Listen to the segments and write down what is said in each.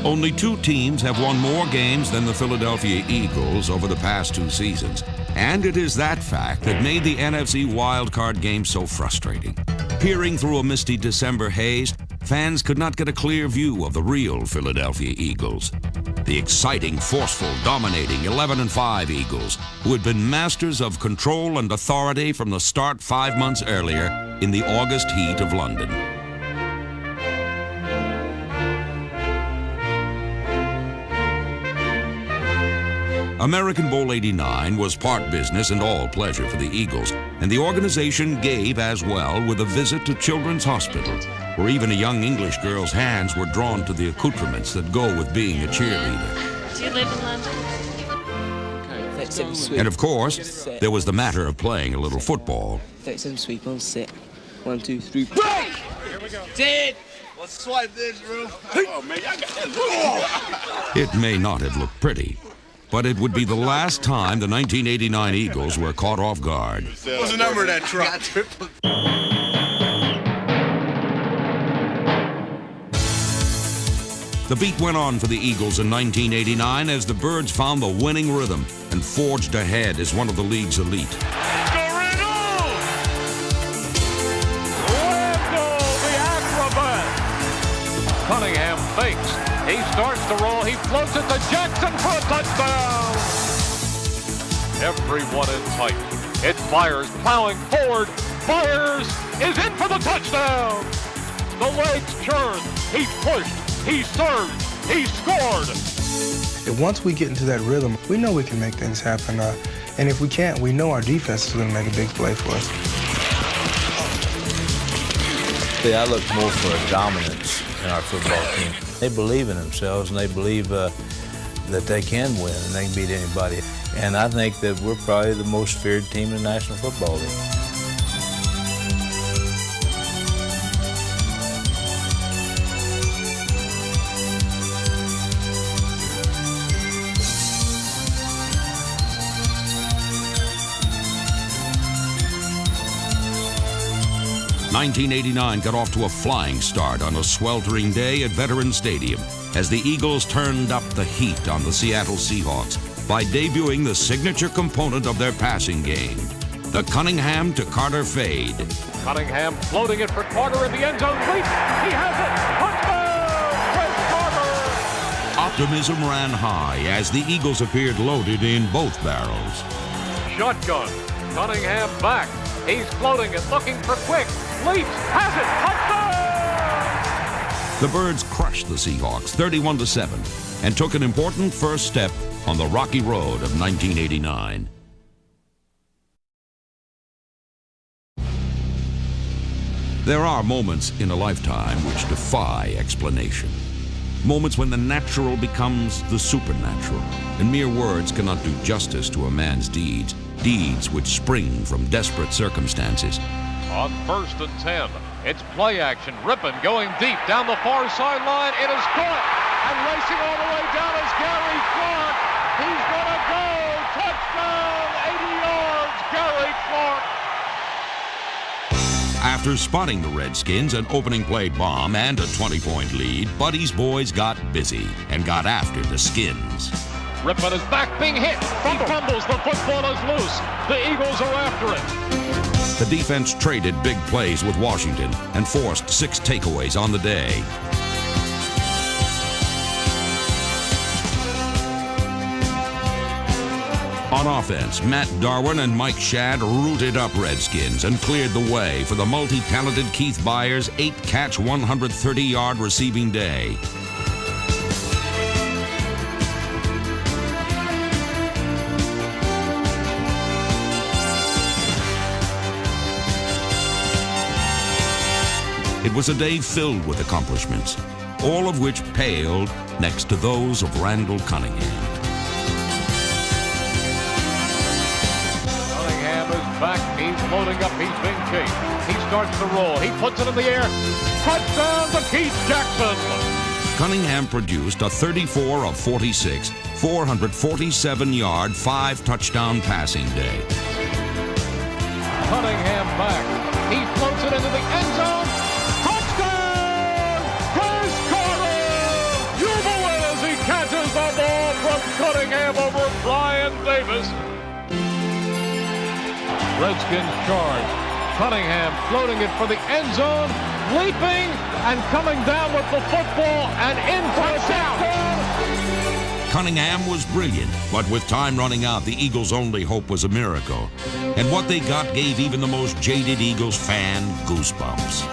Only 2 teams have won more games than the Philadelphia Eagles over the past 2 seasons. And it is that fact that made the NFC wildcard game so frustrating. Peering through a misty December haze, fans could not get a clear view of the real Philadelphia Eagles. The exciting, forceful, dominating 11-5 Eagles, who had been masters of control and authority from the start 5 months earlier in the August heat of London. American Bowl 89 was part business and all pleasure for the Eagles, and the organization gave as well with a visit to Children's Hospital, where even a young English girl's hands were drawn to the accoutrements that go with being a cheerleader. Do you live in London? And of course, there was the matter of playing a little football. 37 sweep on sit. 1, 2, 3, break! Here we go. Did! Let's swipe this, bro. Oh, man, I got that. It may not have looked pretty, but it would be the last time the 1989 Eagles were caught off guard. What's the number of that truck? The beat went on for the Eagles in 1989 as the Birds found the winning rhythm and forged ahead as one of the league's elite. Cunningham fakes. He starts to roll. He floats it to Jackson for a touchdown. Everyone in tight. It fires, plowing forward. Fires, is in for the touchdown. The legs churn. He's pushed. He served. He scored. And once we get into that rhythm, we know we can make things happen. And if we can't, we know our defense is going to make a big play for us. I look more for a dominance in our football team. They believe in themselves, and they believe that they can win and they can beat anybody. And I think that we're probably the most feared team in the National Football League. '89 got off to a flying start on a sweltering day at Veterans Stadium as the Eagles turned up the heat on the Seattle Seahawks by debuting the signature component of their passing game, the Cunningham to Carter fade. Cunningham floating it for Carter in the end zone. Leap. He has it. Touchdown! Chris Carter! Optimism ran high as the Eagles appeared loaded in both barrels. Shotgun. Cunningham back. He's floating it, looking for quick. Leaps, has it, touchdown! The Birds crushed the Seahawks 31-7 and took an important first step on the rocky road of 1989. There are moments in a lifetime which defy explanation. Moments when the natural becomes the supernatural, and mere words cannot do justice to a man's deeds, deeds which spring from desperate circumstances. On 1st and 10, it's play action. Rippon going deep down the far sideline. It is caught, and racing all the way down is Gary Clark. He's gonna go. Touchdown, 80 yards, Gary Clark. After spotting the Redskins an opening play bomb and a 20-point lead, Buddy's boys got busy and got after the Skins. Rippon is back, being hit. He fumbles. The football is loose. The Eagles are after it. The defense traded big plays with Washington and forced 6 takeaways on the day. On offense, Matt Darwin and Mike Shadd rooted up Redskins and cleared the way for the multi-talented Keith Byers' 8-catch, 130-yard receiving day. It was a day filled with accomplishments, all of which paled next to those of Randall Cunningham. Cunningham is back. He's loading up. He's being chased. He starts to roll. He puts it in the air. Touchdown to Keith Jackson. Cunningham produced a 34 of 46, 447-yard, 5-touchdown passing day. Cunningham back. He floats it into the end zone. Touchdown! Chris Carter! Jubilee! Redskins charge. Cunningham floating it for the end zone, leaping and coming down with the football and in for a touchdown. Cunningham was brilliant, but with time running out, the Eagles' only hope was a miracle. And what they got gave even the most jaded Eagles fan goosebumps.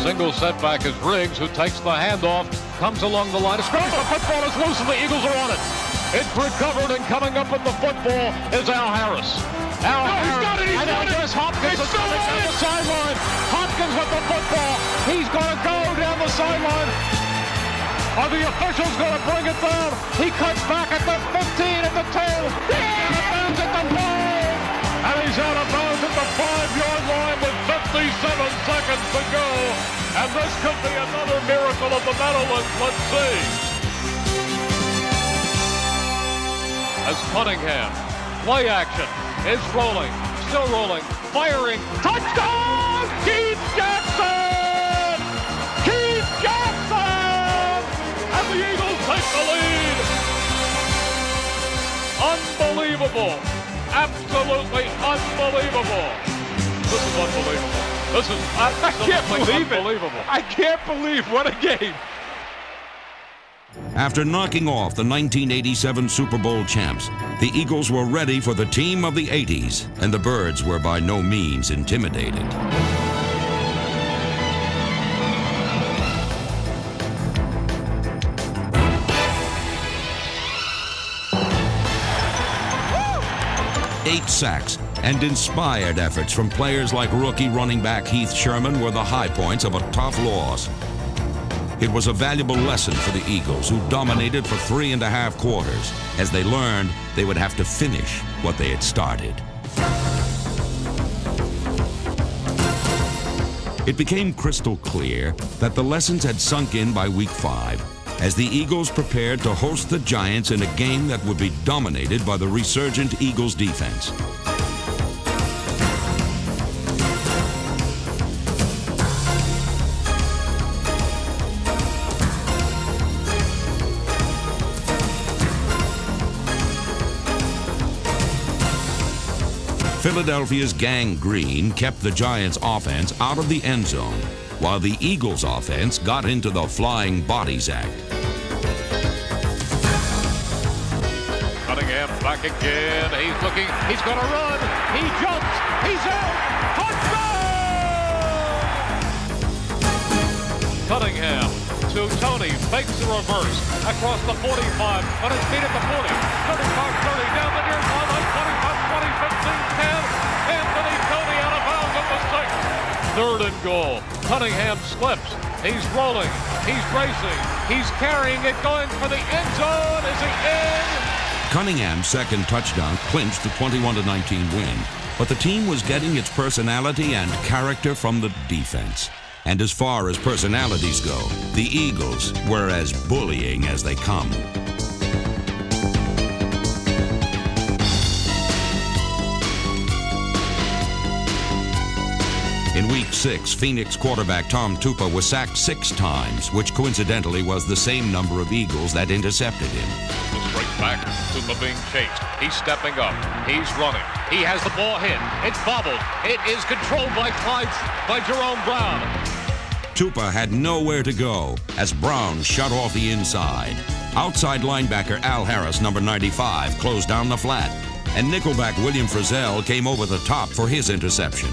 Single setback is Riggs, who takes the handoff, comes along the line. The football is loose and the Eagles are on it. It's recovered, and coming up with the football is Al Harris. And now there's Hopkins is coming down the sideline. Hopkins with the football. He's going to go down the sideline. Are the officials going to bring it down? He cuts back at the 15, at the 10. He's out of bounds at the 5. And he's out of bounds at the 5-yard line with 57 seconds to go. And this could be another miracle of the Meadowlands. Let's see. As Cunningham, play action, is rolling, still rolling, firing, touchdown! Keith Jackson! Keith Jackson! And the Eagles take the lead! Unbelievable! Absolutely unbelievable! This is unbelievable. This is absolutely unbelievable. I can't believe what a game. After knocking off the 1987 Super Bowl champs, the Eagles were ready for the team of the 80s, and the Birds were by no means intimidated. Eight sacks and inspired efforts from players like rookie running back Heath Sherman were the high points of a tough loss. It was a valuable lesson for the Eagles, who dominated for 3.5 quarters, as they learned they would have to finish what they had started. It became crystal clear that the lessons had sunk in by week 5, as the Eagles prepared to host the Giants in a game that would be dominated by the resurgent Eagles defense. Philadelphia's Gang Green kept the Giants' offense out of the end zone, while the Eagles' offense got into the Flying Bodies Act. Cunningham back again. He's looking. He's going to run. He jumps. He's out. Touchdown! Cunningham to Tony. Fakes the reverse across the 45. On his feet at the 40. 35-30 down the near sideline. 25-20, 15-10. Anthony Tony out of bounds at the 6. 3rd and goal. Cunningham slips. He's rolling. He's racing. He's carrying it, going for the end zone. Is he in? Cunningham's second touchdown clinched the 21-19 win, but the team was getting its personality and character from the defense. And as far as personalities go, the Eagles were as bullying as they come. In Week 6, Phoenix quarterback Tom Tupa was sacked 6 times, which coincidentally was the same number of Eagles that intercepted him. Straight back, Tupa being chased. He's stepping up. He's running. He has the ball hit. It's bobbled. It is controlled by Jerome Brown. Tupa had nowhere to go as Brown shut off the inside. Outside linebacker Al Harris, number 95, closed down the flat, and nickelback William Frizzell came over the top for his interception.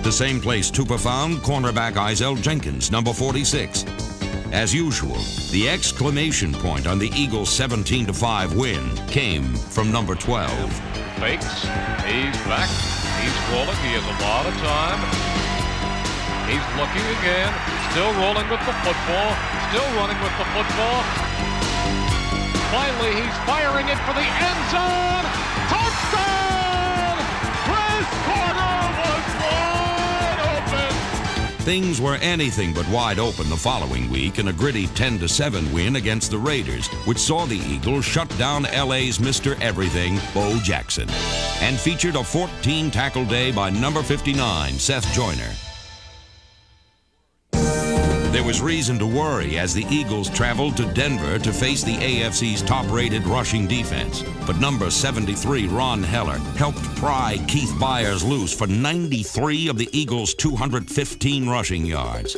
The same place Tupa found cornerback Isel Jenkins, number 46. As usual, the exclamation point on the Eagles' 17-5 win came from number 12. Fakes. He's back. He's rolling. He has a lot of time. He's looking again. Still rolling with the football. Still running with the football. Finally, he's firing it for the end zone. Touchdown! Chris Carter was wide open. Things were anything but wide open the following week in a gritty 10-7 win against the Raiders, which saw the Eagles shut down LA's Mr. Everything, Bo Jackson, and featured a 14-tackle day by number 59, Seth Joyner. There was reason to worry as the Eagles traveled to Denver to face the AFC's top-rated rushing defense. But number 73, Ron Heller, helped pry Keith Byars loose for 93 of the Eagles' 215 rushing yards.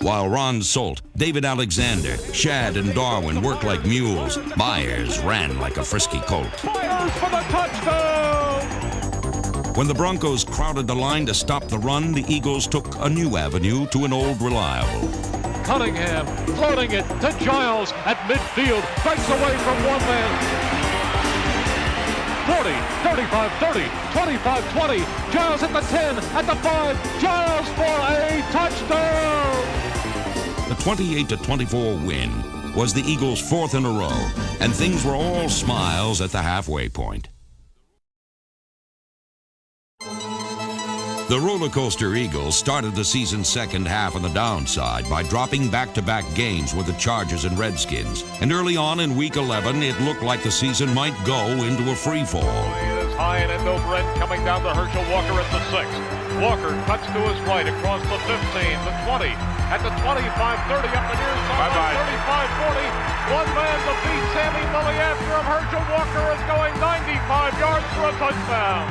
While Ron Solt, David Alexander, Shad, and Darwin worked like mules, Byars ran like a frisky colt. Byars for the touchdown! When the Broncos crowded the line to stop the run, the Eagles took a new avenue to an old reliable. Cunningham floating it to Giles at midfield. Breaks away from one man. 40, 35, 30, 25, 20. Giles at the 10, at the 5. Giles for a touchdown. The 28-24 win was the Eagles' fourth in a row, and things were all smiles at the halfway point. The roller coaster Eagles started the season's second half on the downside by dropping back-to-back games with the Chargers and Redskins. And early on in Week 11, it looked like the season might go into a free fall. It is high and Endo Brent coming down to Herschel Walker at the 6. Walker cuts to his right across the 15, the 20, at the 25, 30 up the near side, 35, 40. One man to beat Sammy Lilly after him. Herschel Walker is going 95 yards for a touchdown.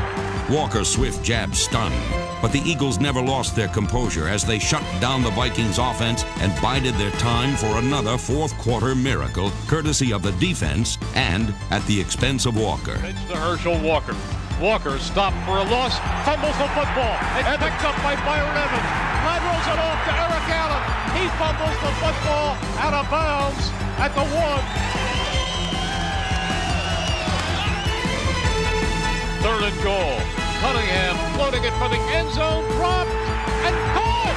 Walker's swift jab stunned, but the Eagles never lost their composure as they shut down the Vikings' offense and bided their time for another fourth-quarter miracle, courtesy of the defense and at the expense of Walker. Pitch to Herschel Walker. Walker stopped for a loss, fumbles the football, and picked up by Byron Evans. Laterals it off to Eric Allen. He fumbles the football out of bounds at the 1. Third and goal. Cunningham floating it for the end zone, dropped and caught!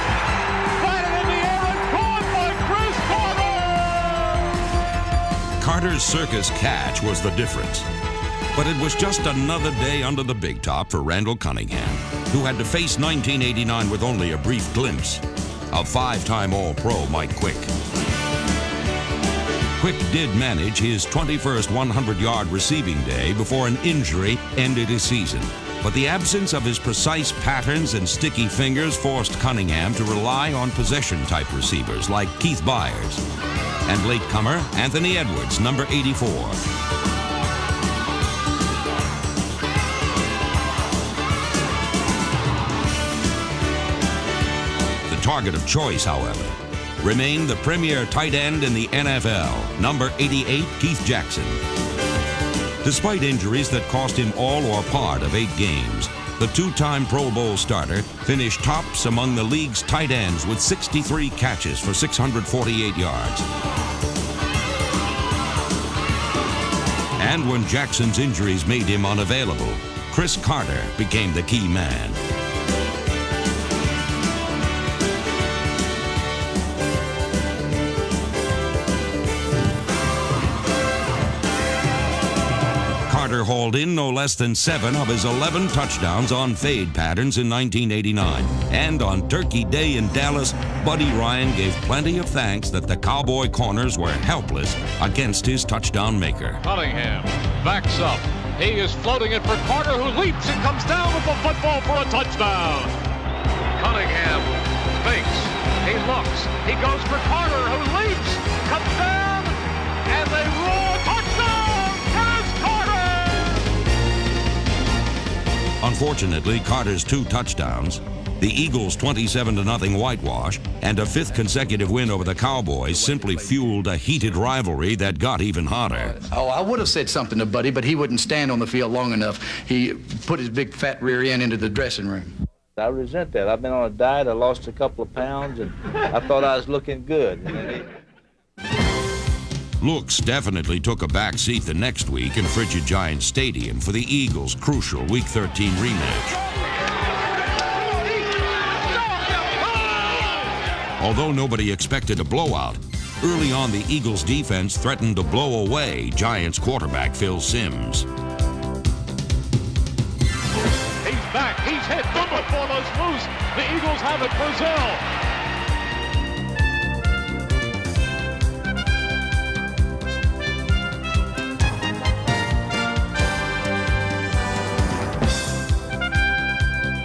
Batted in the air and caught by Chris Carter! Carter's circus catch was the difference. But it was just another day under the big top for Randall Cunningham, who had to face 1989 with only a brief glimpse of five-time All-Pro Mike Quick. Quick did manage his 21st 100-yard receiving day before an injury ended his season. But the absence of his precise patterns and sticky fingers forced Cunningham to rely on possession-type receivers like Keith Byars and latecomer Anthony Edwards, number 84. The target of choice, however, remained the premier tight end in the NFL, number 88, Keith Jackson. Despite injuries that cost him all or part of 8 games, the two-time Pro Bowl starter finished tops among the league's tight ends with 63 catches for 648 yards. And when Jackson's injuries made him unavailable, Chris Carter became the key man. Carter hauled in no less than 7 of his 11 touchdowns on fade patterns in 1989. And on Turkey Day in Dallas, Buddy Ryan gave plenty of thanks that the Cowboy corners were helpless against his touchdown maker. Cunningham backs up. He is floating it for Carter, who leaps and comes down with the football for a touchdown. Cunningham fakes. He looks. He goes for Carter, who leaps, comes down, and they roar. Touchdown! Chris Carter! Unfortunately, Carter's 2 touchdowns, the Eagles' 27-0 whitewash, and a 5th consecutive win over the Cowboys simply fueled a heated rivalry that got even hotter. Oh, I would have said something to Buddy, but he wouldn't stand on the field long enough. He put his big fat rear end into the dressing room. I resent that. I've been on a diet. I lost a couple of pounds, and I thought I was looking good. Looks definitely took a back seat the next week in Frigid Giant Stadium for the Eagles' crucial Week 13 rematch. Although nobody expected a blowout, early on the Eagles' defense threatened to blow away Giants quarterback Phil Simms. He's back. He's hit. The football is loose. The Eagles have it. Brazil.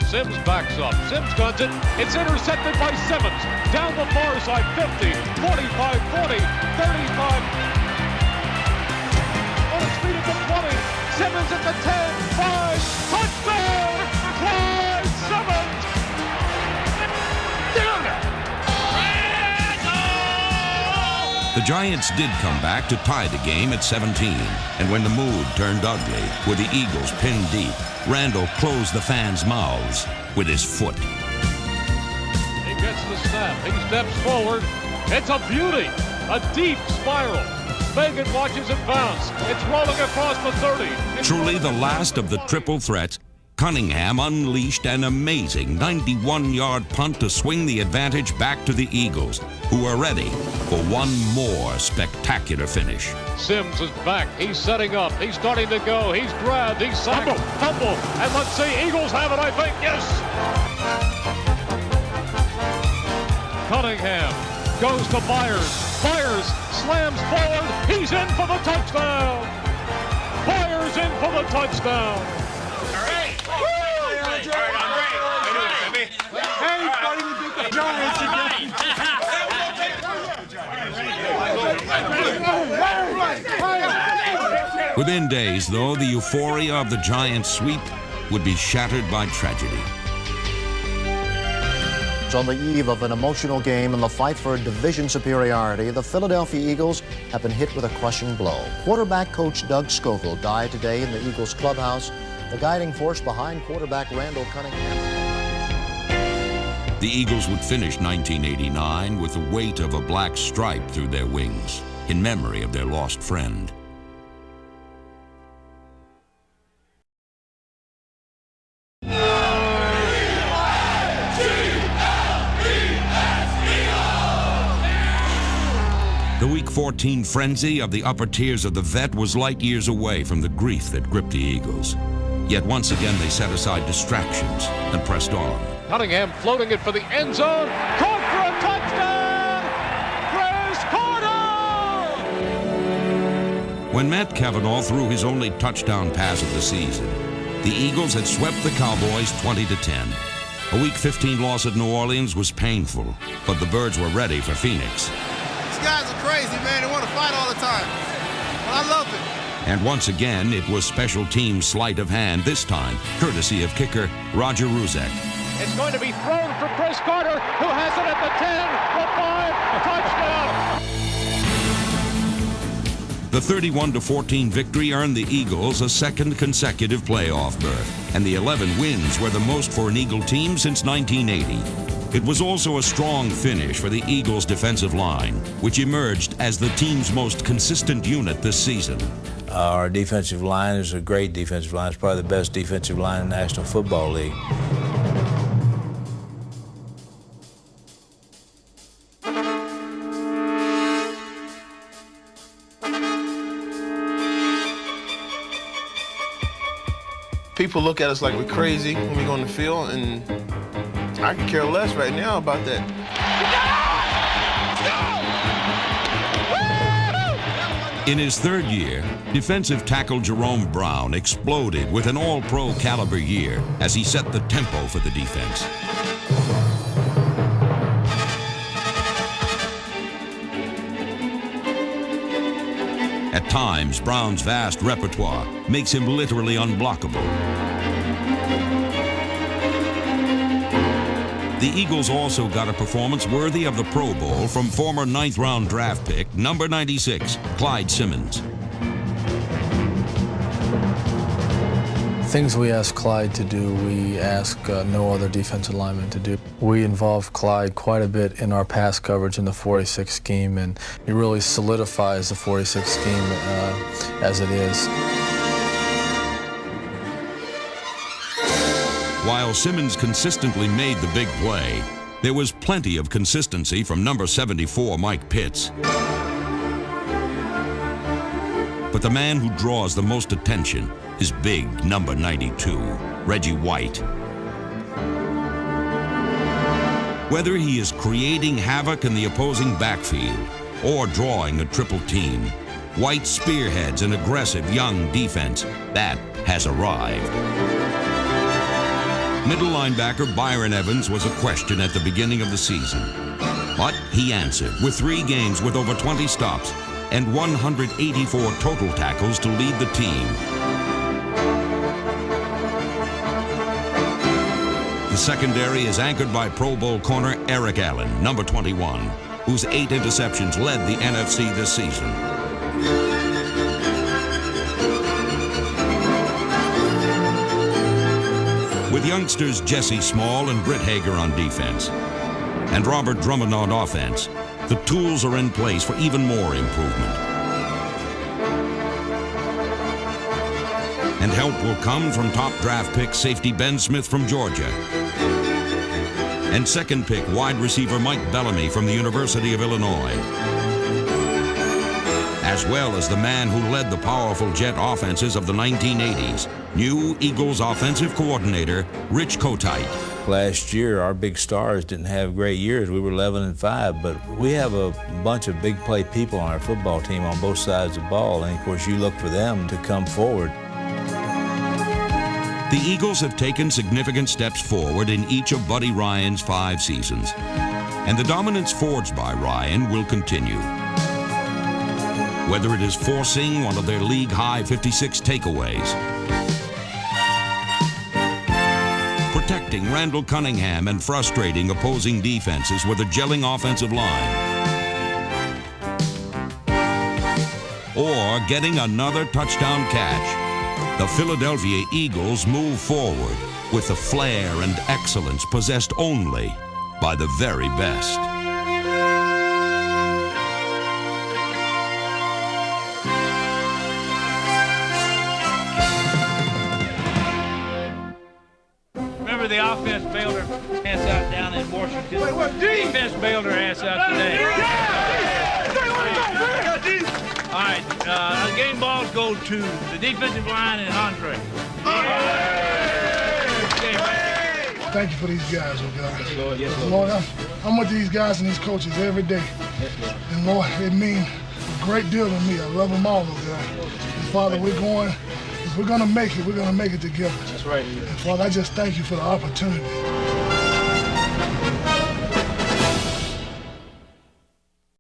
Simms backs up. Simms guns it. It's intercepted by Simmons. down the far side, 50, 45, 40, 35. On its feet at the 20. Simmons at the 10, 5, touchdown! Clyde Simmons! The Giants did come back to tie the game at 17, and when the mood turned ugly, with the Eagles pinned deep, Randall closed the fans' mouths with his foot. He gets the snap, he steps forward, it's a beauty, a deep spiral. Fagan watches it bounce, it's rolling across the 30. Truly the last of the triple threats, Cunningham unleashed an amazing 91-yard punt to swing the advantage back to the Eagles, who are ready for one more spectacular finish. Sims is back, he's setting up, he's starting to go, he's grabbed, he's sacked, fumble, and let's see, Eagles have it, I think, yes! Cunningham goes to Byers, Byers slams forward, he's in for the touchdown! Byers in for the touchdown! Within days, though, the euphoria of the Giants' sweep would be shattered by tragedy. On the eve of an emotional game in the fight for division superiority, the Philadelphia Eagles have been hit with a crushing blow. Quarterback coach Doug Scoville died today in the Eagles clubhouse, the guiding force behind quarterback Randall Cunningham. The Eagles would finish 1989 with the weight of a black stripe through their wings, in memory of their lost friend. The Week 14 frenzy of the upper tiers of the Vet was light years away from the grief that gripped the Eagles. Yet once again they set aside distractions and pressed on. Cunningham floating it for the end zone, caught for a touchdown! Chris Carter! When Matt Cavanaugh threw his only touchdown pass of the season, the Eagles had swept the Cowboys 20-10. A Week 15 loss at New Orleans was painful, but the Birds were ready for Phoenix. These guys are crazy, man. They want to fight all the time. But I love it. And once again, it was special teams sleight of hand, this time courtesy of kicker Roger Ruzek. It's going to be thrown for Chris Carter, who has it at the 10, the 5, touchdown! The 31-14 victory earned the Eagles a second consecutive playoff berth, and the 11 wins were the most for an Eagle team since 1980. It was also a strong finish for the Eagles' defensive line, which emerged as the team's most consistent unit this season. Our defensive line is a great defensive line. It's probably the best defensive line in the National Football League. People look at us like we're crazy when we go on the field, and I could care less right now about that. In his third year, defensive tackle Jerome Brown exploded with an all-pro caliber year as he set the tempo for the defense. At times, Brown's vast repertoire makes him literally unblockable. The Eagles also got a performance worthy of the Pro Bowl from former 9th-round draft pick, number 96, Clyde Simmons. Things we ask Clyde to do, we ask no other defensive lineman to do. We involve Clyde quite a bit in our pass coverage in the 46 scheme, and he really solidifies the 46 scheme as it is. While Simmons consistently made the big play, there was plenty of consistency from number 74, Mike Pitts. But the man who draws the most attention is big number 92, Reggie White. Whether he is creating havoc in the opposing backfield or drawing a triple team, White spearheads an aggressive young defense that has arrived. Middle linebacker Byron Evans was a question at the beginning of the season. But he answered with 3 games with over 20 stops and 184 total tackles to lead the team. The secondary is anchored by Pro Bowl corner Eric Allen, number 21, whose 8 interceptions led the NFC this season. With youngsters Jesse Small and Britt Hager on defense, and Robert Drummond on offense, the tools are in place for even more improvement. And help will come from top draft pick safety Ben Smith from Georgia, and second pick wide receiver Mike Bellamy from the University of Illinois, as well as the man who led the powerful Jet offenses of the 1980s, new Eagles offensive coordinator Rich Kotite. Last year, our big stars didn't have great years. We were 11-5, but we have a bunch of big play people on our football team on both sides of the ball, and of course you look for them to come forward. The Eagles have taken significant steps forward in each of Buddy Ryan's 5 seasons, and the dominance forged by Ryan will continue. Whether it is forcing one of their league-high 56 takeaways, protecting Randall Cunningham and frustrating opposing defenses with a gelling offensive line, or getting another touchdown catch, the Philadelphia Eagles move forward with the flair and excellence possessed only by the very best. Remember the offense bailed her ass out down in Washington. Wait, what? Defense bailed her ass out today. All right, the game balls go to the defensive line and Andre. Thank you for these guys, oh God. Yes, Lord. Yes, Lord. Lord, I'm with these guys and these coaches every day. Yes, Lord. And Lord, it means a great deal to me. I love them all, oh God. And Father, if we're gonna make it, we're gonna make it together. That's right. And Father, I just thank you for the opportunity.